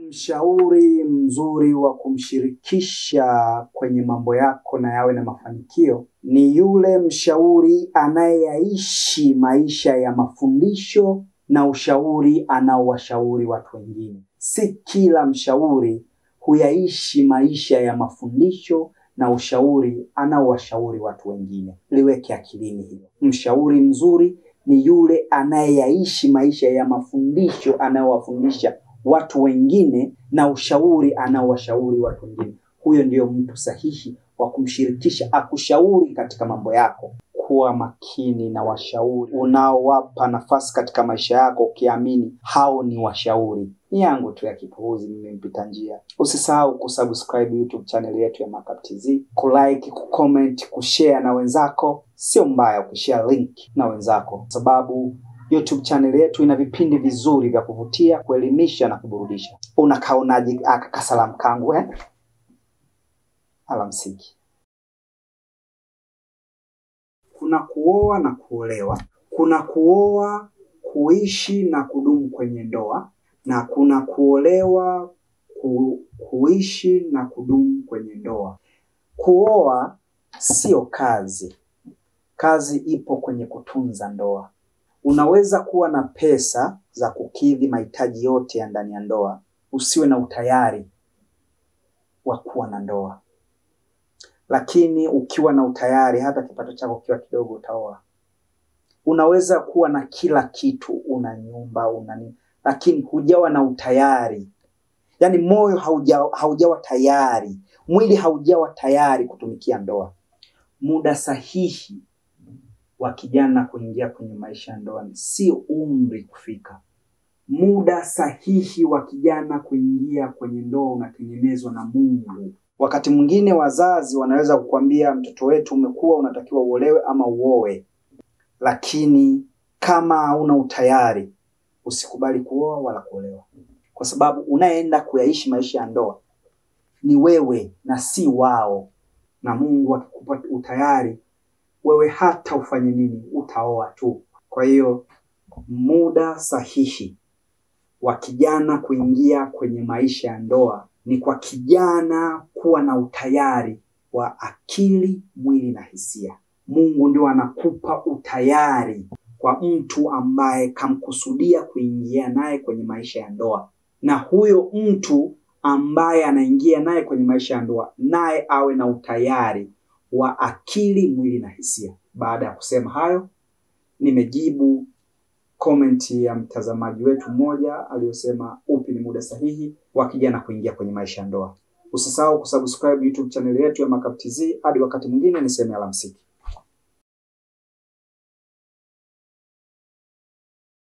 Mshauri mzuri wa kumshirikisha kwenye mambo yako na yawe na mafanikio ni yule mshauri anayeishi maisha ya mafundisho na ushauri anaowashauri watu wengine. Si kila mshauri huyaishi maisha ya mafundisho na ushauri anaowashauri watu wengine. Liweke akilini hilo. Mshauri mzuri ni yule anayeishi maisha ya mafundisho anayowafundisha watu wengine na ushauri anaowashauri watu wengine. Huyo ndio mtu sahihi wa kumshirikisha akushauri katika mambo yako. Kuwa makini na washauri unaowapa nafasi katika maisha yako ukiamini hao ni washauri. Ni yangu tu ya kipuuzi, mimi mpita njia. Usisahau kusubscribe YouTube channel yetu ya Markup TZ, kulike, kucomment, kushare na wenzako. Sio mbaya ukishare link na wenzako, sababu YouTube channel yetu ina vipindi vizuri vya kuvutia, kuelimisha na kuburudisha. Unakaonaje kasalamu kangu Alamsiki. Kuna kuoa na kuolewa. Kuna kuoa, kuishi na kudumu kwenye ndoa, na kuna kuolewa, kuishi na kudumu kwenye ndoa. Kuoa sio kazi. Kazi ipo kwenye kutunza ndoa. Unaweza kuwa na pesa za kukidhi mahitaji yote ya ndani ya ndoa, usiwe na utayari wa kuwa na ndoa. Lakini ukiwa na utayari, hata kipato chako kiwa kidogo, utaoa. Unaweza kuwa na kila kitu, una nyumba, una nini, lakini hujawa na utayari. Yaani moyo haujawa tayari, mwili haujawa tayari kutumikia ndoa. Muda sahihi wa kijana kuingia kwenye maisha ya ndoa si umri kufika. Muda sahihi wa kijana kuingia kwenye ndoa unatengenezwa na Mungu. Wakati mwingine wazazi wanaweza kukwambia, mtoto wetu umekuwa, unatakiwa uolewe ama uoe. Lakini kama hauna utayari, usikubali kuoa wala kuolewa. Kwa sababu unaenda kuyaishi maisha ya ndoa ni wewe na si wao. Na Mungu akikupa utayari, wewe hata ufanye nini, utaoa tu. Kwa hiyo muda sahihi wa kijana kuingia kwenye maisha ya ndoa ni kwa kijana kuwa na utayari wa akili, mwili na hisia. Mungu ndio anakupa utayari kwa mtu ambaye kamkusudia kuingia naye kwenye maisha ya ndoa. Na huyo mtu ambaye anaingia naye kwenye maisha ya ndoa, naye awe na utayari wa akili, mwili na hisia. Baada ya kusema hayo, nimejibu comment ya mtazamaji wetu mmoja aliyosema upi ni muda sahihi wa kijana kuingia kwenye maisha ya ndoa. Usisahau kusubscribe YouTube channel yetu ya Markup TZ. Hadi wakati mwingine, niseme alamsiki.